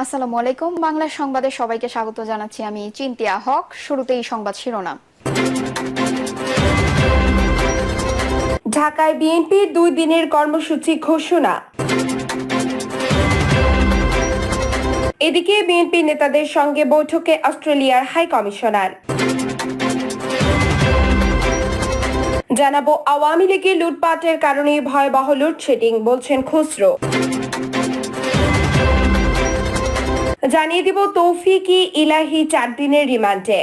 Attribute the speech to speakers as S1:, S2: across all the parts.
S1: আসসালামু আলাইকুম। বাংলা সংবাদে সবাইকে স্বাগত জানাচ্ছি। আমি চিন্তিয়া হক। শুরুতেই সংবাদ শিরোনাম।
S2: ঢাকায় বিএনপির 2 দিনের কর্মসূচি ঘোষণা। এদিকে বিএনপি নেতাদের সঙ্গে বৈঠকে অস্ট্রেলিয়ার হাই কমিশনার। জানাবো আওয়ামী লীগের লুটপাটের কারণে ভয়াবহ লোডশেডিং, বলছেন খসরু। জানিয়ে দিব তৌফিক-ই ইলাহী 4 দিনের রিমান্ডে।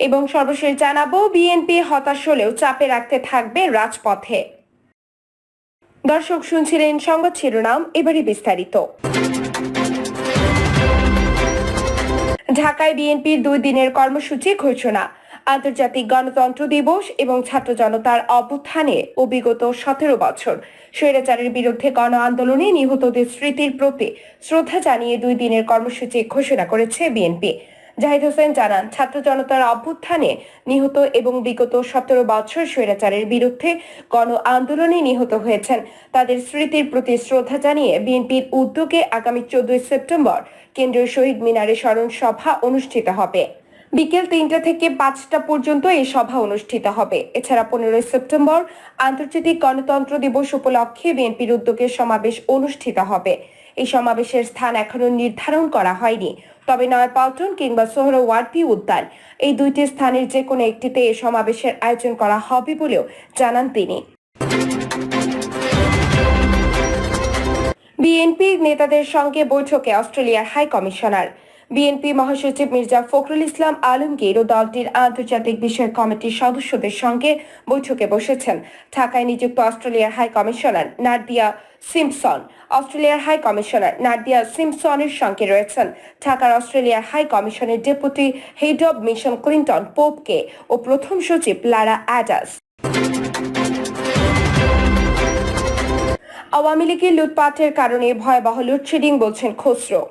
S2: এবং সর্বশেষ জানাবো বিএনপি হতাশ হলেও চাপে রাখতে থাকবে রাজপথে। দর্শক শুনছিলেন সংবাদ শিরোনাম, এবারে বিস্তারিত। ঢাকায় বিএনপির 2 দিনের কর্মসূচি ঘোষণা। আন্তর্জাতিক গণতন্ত্র দিবস এবং ছাত্র জনতার অভ্যুত্থানে ও বিগত 17 বছর স্বৈরাচারের বিরুদ্ধে গণ আন্দোলনে নিহতদের স্মৃতির প্রতি শ্রদ্ধা জানিয়ে 2 দিনের কর্মসূচি ঘোষণা করেছে বিএনপি। জাহিদ হোসেন জানান, ছাত্র জনতার অভ্যুত্থানে নিহত এবং বিগত 17 বছর স্বৈরাচারের বিরুদ্ধে গণ আন্দোলনে নিহত হয়েছেন তাদের স্মৃতির প্রতি শ্রদ্ধা জানিয়ে বিএনপির উদ্যোগে আগামী 14 সেপ্টেম্বর কেন্দ্রীয় শহীদ মিনারে স্মরণ সভা অনুষ্ঠিত হবে। বিকেল 3টা থেকে 5টা পর্যন্ত এই সভা অনুষ্ঠিত হবে। এছাড়া 15 সেপ্টেম্বর আন্তর্জাতিক গণতন্ত্র দিবস উপলক্ষে বিএনপির উদ্যোগে সমাবেশ অনুষ্ঠিত হবে। এই সমাবেশের স্থান এখনো নির্ধারণ করা হয়নি, তবে নয়াপল্টন কিংবা সোহরাওয়ার্দী উদ্যান, এই 2টি স্থানের যে কোনো একটিতে এই সমাবেশের আয়োজন করা হবে বলেও জানান তিনি। বিএনপি নেতাদের সঙ্গে বৈঠকে অস্ট্রেলিয়ার হাই কমিশনার। বিএনপি মহাসচিব মির্জা ফখরুল ইসলাম আলমগীর ও দলটির আন্তর্জাতিক বিষয়ক কমিটির সদস্যদের সঙ্গে বৈঠকে বসেছেন ঢাকায় নিযুক্ত অস্ট্রেলিয়ার হাই কমিশনার নাদিয়া সিম্পসন। অস্ট্রেলিয়ার হাই কমিশনার নাদিয়া সিম্পসনের সঙ্গে রয়েছেন ঢাকার অস্ট্রেলিয়ার হাই কমিশনের deputy head of mission Clinton পোপকে ও প্রথম সচিব লারা অ্যাডাস। আওয়ামী লীগের লুটপাটের কারণে ভয়াবহ লোডশেডিং, বলছেন খসরু।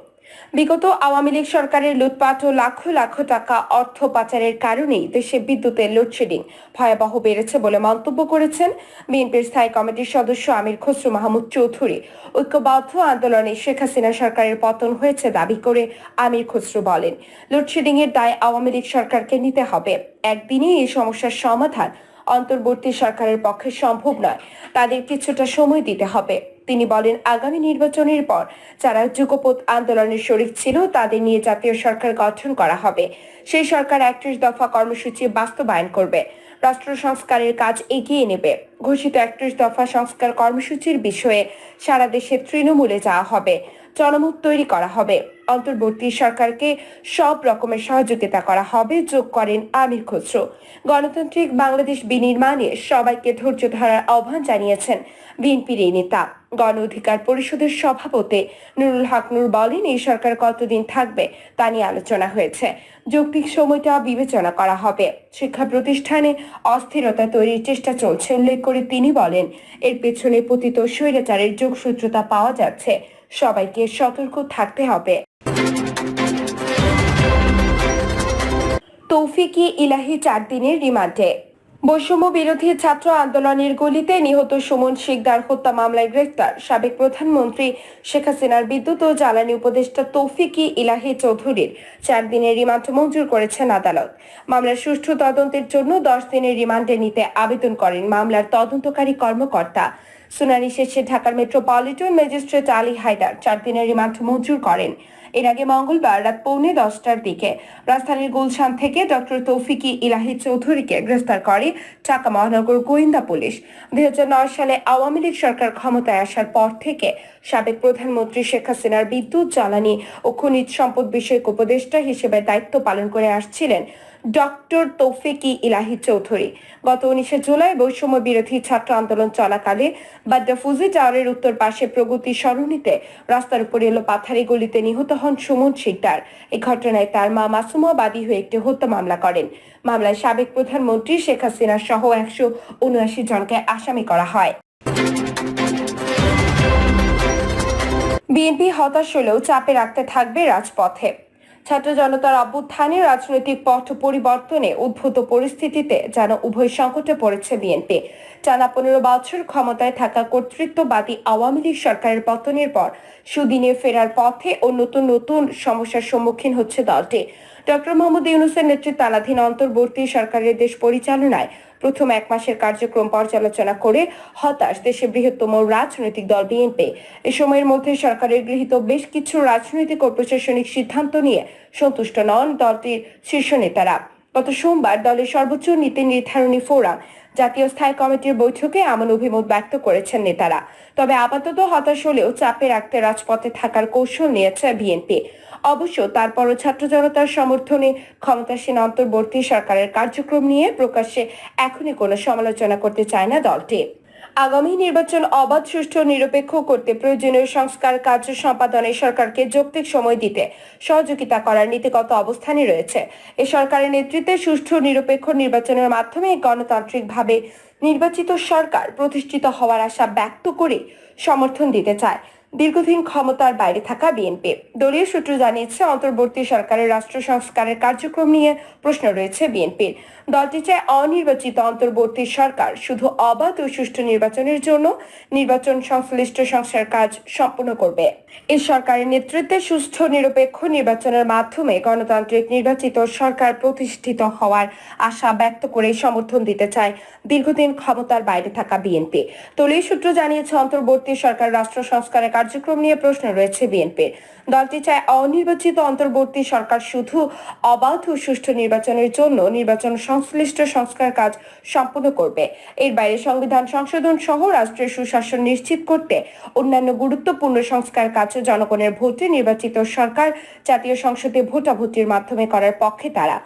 S2: বিগত আওয়ামী লীগ সরকারের লুটপাট ও লাখ লাখ টাকা অর্থ পাচারের কারণেই দেশে বিদ্যুতের লোডশেডিং ভয়াবহ বেড়েছে বলে মন্তব্য করেছেন বিএনপির স্থায়ী কমিটির সদস্য আমির খসরু মাহমুদ চৌধুরী। ঐক্যবদ্ধ আন্দোলনে শেখ হাসিনা সরকারের পতন হয়েছে দাবি করে আমির খসরু বলেন, লোডশেডিং এর দায় আওয়ামী লীগ সরকারকে নিতে হবে। একদিনেই এই সমস্যার সমাধান অন্তর্বর্তী সরকারের পক্ষে সম্ভব নয়, তাদের কিছুটা সময় দিতে হবে। তিনি বলেন, আগামী নির্বাচনের পর যারা যুগপৎ আন্দোলনের শরিক ছিল তাদের নিয়ে জাতীয় সরকার গঠন করা হবে। সেই সরকার 31 দফা কর্মসূচি বাস্তবায়ন করবে, রাষ্ট্র সংস্কারের কাজ এগিয়ে নেবে। ঘোষিত 31 দফা সংস্কার কর্মসূচির বিষয়ে সারা দেশে তৃণমূলে যাওয়া হবে, জনমত তৈরি করা হবে, অন্তর্বর্তী সরকারকে সব রকমের সহযোগিতা করা হবে, যোগ করেন আমির খসরু। গণতান্ত্রিক বাংলাদেশ বিনির্মাণে সবাইকে ধৈর্য ধরার আহ্বান জানিয়েছেন বিএনপির এই নেতা। গণ অধিকার পরিষদের সভাপতি নুরুল হক নূর বলেন, এই সরকার কতদিন থাকবে তা নিয়ে আলোচনা হয়েছে, যৌক্তিক সময়টা বিবেচনা করা হবে। শিক্ষা প্রতিষ্ঠানে অস্থিরতা তৈরির চেষ্টা চলছে উল্লেখ করে তিনি বলেন, এর পেছনে পতিত স্বৈরাচারের যোগসূত্রতা পাওয়া যাচ্ছে, সবাইকে সতর্ক থাকতে হবে। তৌফিক-ই ইলাহী 4 দিনের রিমান্ডে। বৈষম্য বিরোধী ছাত্র আন্দোলনের গুলিতে নিহত সুমন শিকদার হত্যা মামলায় গ্রেফতার সাবেক প্রধানমন্ত্রী শেখ হাসিনার বিদ্যুৎ ও জ্বালানি উপদেষ্টা তৌফিক-ই ইলাহী চৌধুরীর 4 দিনের রিমান্ড মঞ্জুর করেছেন আদালত। মামলার সুষ্ঠু তদন্তের জন্য 10 দিনের রিমান্ডে নিতে আবেদন করেন মামলার তদন্তকারী কর্মকর্তা। শুনানি শেষে ঢাকার মেট্রোপলিটন ম্যাজিস্ট্রেট আলী হায়দার 4 দিনের রিমান্ড মঞ্জুর করেন। এর আগে মঙ্গলবার রাত 11:45টার দিকে রাজধানীর গুলশান থেকে ডক্টর তৌফিক-ই ইলাহী চৌধুরীকে গ্রেফতার করে ঢাকা মহানগর গোয়েন্দা পুলিশ। 2009 সালে আওয়ামী লীগ সরকার ক্ষমতায় আসার পর থেকে সাবেক প্রধানমন্ত্রী শেখ হাসিনার বিদ্যুৎ, জ্বালানি ও খনিজ সম্পদ বিষয়ক উপদেষ্টা হিসেবে দায়িত্ব পালন করে আসছিলেন ডক্টর তৌফিক-ই ইলাহী চৌধুরী। গত 19 জুলাই বৈষম্য বিরোধী ছাত্র আন্দোলন চলাকালে বাড্ডা ফুজি টাওয়ারের উত্তর পাশে প্রগতি সরণিতে রাস্তার উপর এলো পাথারি গুলিতে নিহত হন সুমন শিকদার। এই ঘটনায় তার মা মাসুমা বাদী হয়ে একটি হত্যা মামলা করেন। মামলায় সাবেক প্রধানমন্ত্রী শেখ হাসিনা সহ 179 জনকে আসামি করা হয়। বিএনপি হতাশ হলেও চাপে রাখতে থাকবে রাজপথে। ছাত্র জনতার অভ্যুত্থানে রাজনৈতিক পথ পরিবর্তনে উদ্ভূত পরিস্থিতিতে যেন উভয় সংকটে পড়েছে বিএনপি। টানা 15 বছর ক্ষমতায় থাকা কর্তৃত্ববাদী আওয়ামী লীগ সরকারের পতনের পর সুদিনে ফেরার পথে ও নতুন নতুন সমস্যার সম্মুখীন হচ্ছে দলটি। ডক্টর মোহাম্মদ ইউনূসের নেতৃত্বাধীন অন্তর্বর্তী সরকারের দেশ পরিচালনায় প্রথম 1 মাসের কার্যক্রম পর্যালোচনা করে হতাশ দেশের বৃহত্তম রাজনৈতিক দল বিএনপি। এ সময়ের মধ্যে সরকারের গৃহীত বেশ কিছু রাজনৈতিক ও প্রশাসনিক সিদ্ধান্ত নিয়ে সন্তুষ্ট নন দলটির শীর্ষ নেতারা। গত সোমবার দলের সর্বোচ্চ নীতি নির্ধারণী ফোরাম জাতীয় স্থায়ী কমিটির বৈঠকে এমন অভিমত ব্যক্ত করেছেন নেতারা। তবে আপাতত হতাশ হলেও চাপে রাখতে রাজপথে থাকার কৌশল নিয়েছে বিএনপি। অবশ্য তারপরও ছাত্র জনতার সমর্থনে ক্ষমতাসীন অন্তর্বর্তী সরকারের কার্যক্রম নিয়ে প্রকাশ্যে এখনই কোনো সমালোচনা করতে চায় না দলটি। আগামী নির্বাচন অবাধ, সুষ্ঠু ও নিরপেক্ষ করতে প্রয়োজনীয় সংস্কার কার্য সম্পাদনে সরকারকে যৌক্তিক সময় দিতে সহযোগিতা করার নীতিগত অবস্থানে রয়েছে। এই সরকারের নেতৃত্বে সুষ্ঠু নিরপেক্ষ নির্বাচনের মাধ্যমে গণতান্ত্রিকভাবে নির্বাচিত সরকার প্রতিষ্ঠিত হওয়ার আশা ব্যক্ত করে সমর্থন দিতে চায় দীর্ঘদিন ক্ষমতার বাইরে থাকা বিএনপি। দলীয় সূত্র জানিয়েছে, অন্তর্বর্তী সরকারের রাষ্ট্র সংস্কারের কার্যক্রম নিয়ে প্রশ্ন রয়েছে বিএনপির। দলটি চায় অনির্বাচিত অন্তর্বর্তী সরকার শুধু অবাধ ও সুষ্ঠু নির্বাচনের জন্য নির্বাচন সংশ্লিষ্ট সংস্কার কাজ সম্পন্ন করবে। এই সরকারের নেতৃত্বে সুষ্ঠু নিরপেক্ষ নির্বাচনের মাধ্যমে গণতান্ত্রিক নির্বাচিত সরকার প্রতিষ্ঠিত হওয়ার আশা ব্যক্ত করে সমর্থন দিতে চায় দীর্ঘদিন ক্ষমতার বাইরে থাকা বিএনপি। দলীয় সূত্র জানিয়েছে, অন্তর্বর্তী সরকার রাষ্ট্র সংস্কারের কার্যক্রম নিয়ে প্রশ্ন রয়েছে বিএনপির। দলটি চায় অনির্বাচিত অন্তর্বর্তী সরকার শুধু অবাধ ও সুষ্ঠু নির্বাচনের জন্য নির্বাচন সংশ্লিষ্ট সংস্কার কাজ সম্পন্ন করবে। এর বাইরে সংবিধান সংশোধন সহ রাষ্ট্রের সুশাসন নিশ্চিত করতে অন্যান্য গুরুত্বপূর্ণ সংস্কার কাজ জনগণের ভোটে নির্বাচিত সরকার জাতীয় সংসদে ভোটাভুটির মাধ্যমে করার পক্ষে তারা।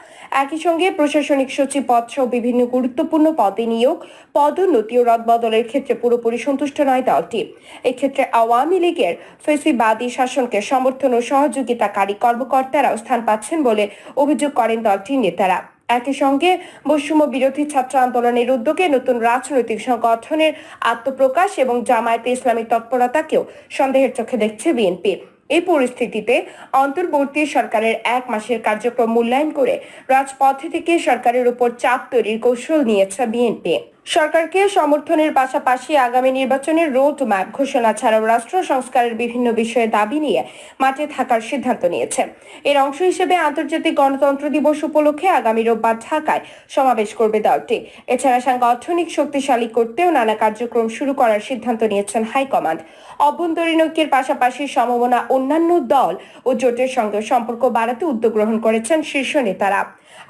S2: একই সঙ্গে প্রশাসনিক সচিব পদ সহ বিভিন্ন গুরুত্বপূর্ণ পদে নিয়োগ, পদোন্নতি ও রদবদলের ক্ষেত্রে পুরোপুরি সন্তুষ্ট নয় দলটি। এক্ষেত্রে আওয়ামী লীগের ফ্যাসিবাদী শাসনকে সমর্থন ও সহযোগিতাকারী কর্মকর্তারাও স্থান পাচ্ছেন বলে অভিযোগ করেন দলটির নেতারা। একই সঙ্গে বৈষম্য বিরোধী ছাত্র আন্দোলনের উদ্যোগে নতুন রাজনৈতিক সংগঠনের আত্মপ্রকাশ এবং জামায়াতে ইসলামী তৎপরতাকেও সন্দেহের চোখে দেখছে বিএনপি। এই পরিস্থিতিতে অন্তর্বর্তী সরকারের 1 মাসের কার্যক্রম মূল্যায়ন করে রাজপথে থেকে সরকারের উপর চাপ তৈরির কৌশল নিয়েছে বিএনপি। সরকারকে সমর্থনের পাশাপাশি আগামী নির্বাচনের রোড ম্যাপ ঘোষণা ছাড়াও রাষ্ট্র সংস্কারের বিভিন্ন বিষয়ে দাবি নিয়ে মাঠে থাকার সিদ্ধান্ত নিয়েছে। এর অংশ হিসেবে আন্তর্জাতিক গণতন্ত্র দিবস উপলক্ষে আগামী রোববার ঢাকায় সমাবেশ করবে দলটি। এছাড়া সাংগঠনিক শক্তিশালী করতেও নানা কার্যক্রম শুরু করার সিদ্ধান্ত নিয়েছেন হাইকমান্ড। অভ্যন্তরীণ ঐক্যের পাশাপাশি সমমনা অন্যান্য দল ও জোটের সঙ্গে সম্পর্ক বাড়াতে উদ্যোগ গ্রহণ করেছেন শীর্ষ নেতারা।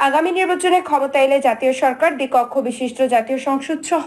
S2: আগামী নির্বাচনে ক্ষমতা এলে জাতীয় সরকার, দ্বিকক্ষ বিশিষ্ট জাতীয় সংসদ সহ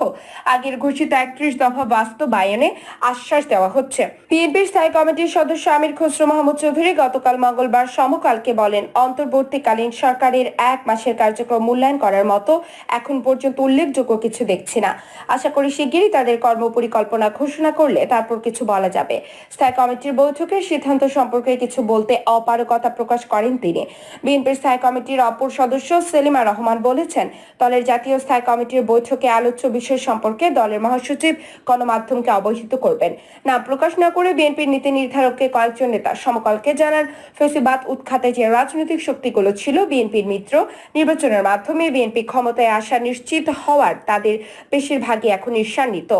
S2: আগের ঘোষিত 31 দফা বাস্তবায়নে আশ্বাস দেওয়া হচ্ছে। বিএনপির স্থায়ী কমিটির সদস্য আমির খসরু মাহমুদ চৌধুরী গতকাল মঙ্গলবার সমকালকে বলেন, অন্তর্বর্তীকালীন সরকারের 1 মাসের কার্যক্রম মূল্যায়ন করার মতো এখন পর্যন্ত উল্লেখযোগ্য কিছু দেখছি না। আশা করি শিগগিরই তাদের কর্মপরিকল্পনা ঘোষণা করলে তারপর কিছু বলা যাবে। স্থায়ী কমিটির বৈঠকের সিদ্ধান্ত সম্পর্কে কিছু বলতে অপারগতা প্রকাশ করেন তিনি। বিএনপির স্থায়ী কমিটির অপর সদস্য সেলিমা রহমান বলেছেন, দলের জাতীয় স্থায়ী কমিটির বৈঠকে আলোচ্য বিষয় সম্পর্কে দলের মহাসচিব গণমাধ্যমকে অবহিত করবেন। নাম প্রকাশ না করে বিএনপির নীতি নির্ধারককে কয়েকজন নেতা সমকালকে জানান, ফ্যাসিবাদ উৎখাতে যে রাজনৈতিক শক্তিগুলো ছিল বিএনপির মিত্র, নির্বাচনের মাধ্যমে বিএনপি ক্ষমতায় আসা নিশ্চিত হওয়ার তাদের বেশিরভাগই এখন ঈর্ষান্বিত।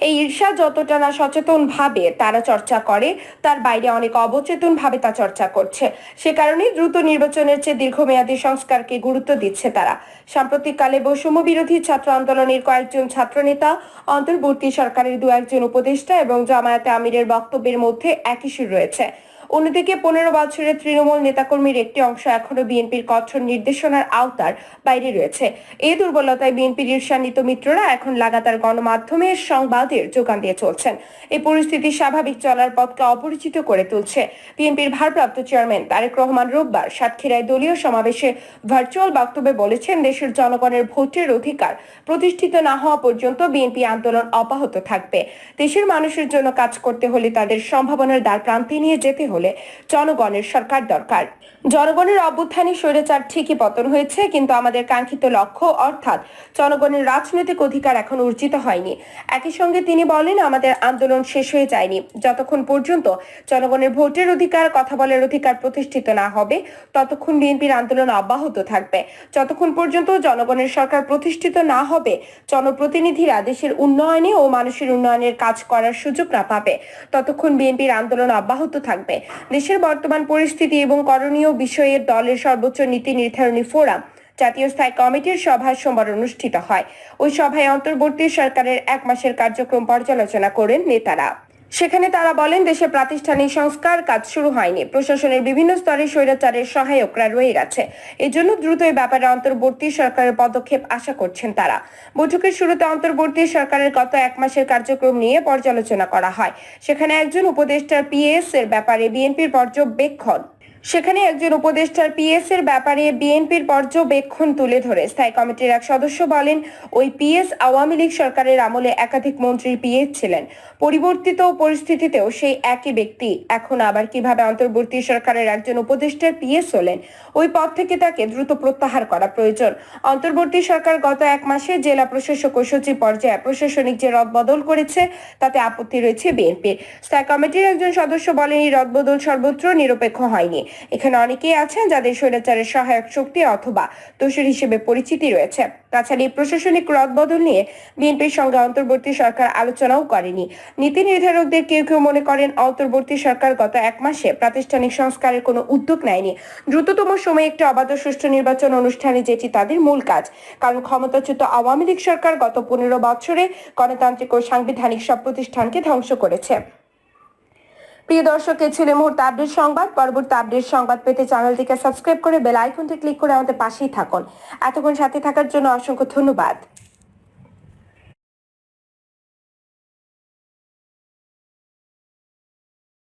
S2: এই ঈর্ষা যতটা না সচেতন ভাবে তারা চর্চা করে, তার বাইরে অনেক অবচেতন ভাবে তা চর্চা করছে। সে কারণে দ্রুত নির্বাচনের চেয়ে দীর্ঘমেয়াদী সংস্কারকে গুরুত্ব দিচ্ছে তারা। সাম্প্রতিককালে বৈষম্য বিরোধী ছাত্র আন্দোলনের কয়েকজন ছাত্রনেতা, অন্তর্বর্তী সরকারের 2-1 উপদেষ্টা এবং জামায়াতে আমিরের বক্তব্যের মধ্যে একই সুর রয়েছে। অন্যদিকে 15 বছরের তৃণমূল নেতাকর্মীর একটি অংশ এখনো বিএনপির কঠোর নির্দেশনার আওতার বাইরে রয়েছে। এই দুর্বলতায় বিএনপির ঈর্ষান্বিত মিত্ররা এখন লাগাতার গণমাধ্যমে সংবাদের যোগান দিয়ে চলছেন। এই পরিস্থিতি স্বাভাবিক চলার পথকে অপরিচিত করে তুলছে। বিএনপির ভারপ্রাপ্ত চেয়ারম্যান তারেক রহমান রোববার সাতক্ষীরায় দলীয় সমাবেশে ভার্চুয়াল বক্তব্যে বলেছেন, দেশের জনগণের ভোটের অধিকার প্রতিষ্ঠিত না হওয়া পর্যন্ত বিএনপি আন্দোলন অব্যাহত থাকবে। দেশের মানুষের জন্য কাজ করতে হলে, তাদের সম্ভাবনার দ্বার প্রান্তে নিয়ে যেতে হলে বলে জনগণের সরকার দরকার। জনগণের অভ্যুত্থানে স্বৈরাচার ঠিকই পতন হয়েছে, কিন্তু আমাদের কাঙ্ক্ষিত লক্ষ্য অর্থাৎ জনগণের রাজনৈতিক অধিকার এখন অর্জিত হয়নি। একই সঙ্গে তিনি বলেন, আমাদের আন্দোলন শেষ হয়ে যায়নি। যতক্ষণ পর্যন্ত জনগণের ভোটের অধিকার, কথা বলার অধিকার প্রতিষ্ঠিত না হবে, ততক্ষণ বিএনপির আন্দোলন অব্যাহত থাকবে। যতক্ষণ পর্যন্ত জনগণের সরকার প্রতিষ্ঠিত না হবে, জনপ্রতিনিধিরা দেশের উন্নয়নে ও মানুষের উন্নয়নের কাজ করার সুযোগ না পাবে, ততক্ষণ বিএনপির আন্দোলন অব্যাহত থাকবে। দেশের বর্তমান পরিস্থিতি এবং করণীয় বিষয়ে দলের সর্বোচ্চ নীতি নির্ধারণী ফোরাম জাতীয় স্থায়ী কমিটির সভা সোমবার অনুষ্ঠিত হয়। ওই সভায় অন্তর্বর্তী সরকারের 1 মাসের কার্যক্রম পর্যালোচনা করেন নেতারা। সেখানে তারা বলেন, দেশে প্রাতিষ্ঠানিক সংস্কার কাজ শুরু হয়নি। প্রশাসনের বিভিন্ন স্তরে স্বৈরাচারের সহায়করা রয়ে গেছে। এজন্য দ্রুত এই ব্যাপারে অন্তর্বর্তী সরকারের পদক্ষেপ আশা করছেন তারা। বৈঠকের শুরুতে অন্তর্বর্তী সরকারের গত 1 মাসের কার্যক্রম নিয়ে পর্যালোচনা করা হয়। সেখানে একজন উপদেষ্টার পিএস এর ব্যাপারে বিএনপির পর্যবেক্ষণ তুলে ধরে স্থায়ী কমিটির এক সদস্য বলেন, ওই পিএস আওয়ামী লীগ সরকারের আমলে একাধিক মন্ত্রীর পিএস ছিলেন। পরিবর্তিত পরিস্থিতিতেও সেই একই ব্যক্তি এখন আবার কিভাবে অন্তর্বর্তী সরকারের একজন উপদেষ্টার পিএস হলেন? ওই পদ থেকে তাকে দ্রুত প্রত্যাহার করা প্রয়োজন। অন্তর্বর্তী সরকার গত 1 মাসে জেলা প্রশাসক ও সচিব পর্যায়ে প্রশাসনিক যে রদবদল করেছে, তাতে আপত্তি রয়েছে বিএনপির। স্থায়ী কমিটির একজন সদস্য বলেন, এই রদবদল সর্বত্র নিরপেক্ষ হয়নি। এখানে অনেকেই আছেন যাদের স্বৈরাচারের সহায়ক শক্তি অথবা দোষর হিসেবে পরিচিতি রয়েছে। তাছাড়া এই প্রশাসনিক রদবদল নিয়ে বিএনপির সঙ্গে অন্তর্বর্তী সরকার আলোচনাও করেনি। নীতি নির্ধারকদের কেউ কেউ মনে করেন, অন্তর্বর্তী সরকার গত 1 মাসে প্রাতিষ্ঠানিক সংস্কারের কোনো উদ্যোগ নেয়নি। দ্রুততম সময়ে একটি অবাধ সুষ্ঠু নির্বাচন অনুষ্ঠানে যেটি তাদের মূল কাজ। কারণ ক্ষমতাচ্যুত আওয়ামী লীগ সরকার গত 15 বছরে গণতান্ত্রিক ও সাংবিধানিক সব প্রতিষ্ঠানকে ধ্বংস করেছে। প্রিয় দর্শক, এই ছিল মুহূর্তে আপডেট সংবাদ। পরবর্তী আপডেট সংবাদ পেতে চ্যানেলটিকে সাবস্ক্রাইব করে বেল আইকনটি ক্লিক করে আমাদের পাশেই থাকুন। এতক্ষণ সাথে থাকার জন্য অসংখ্য ধন্যবাদ।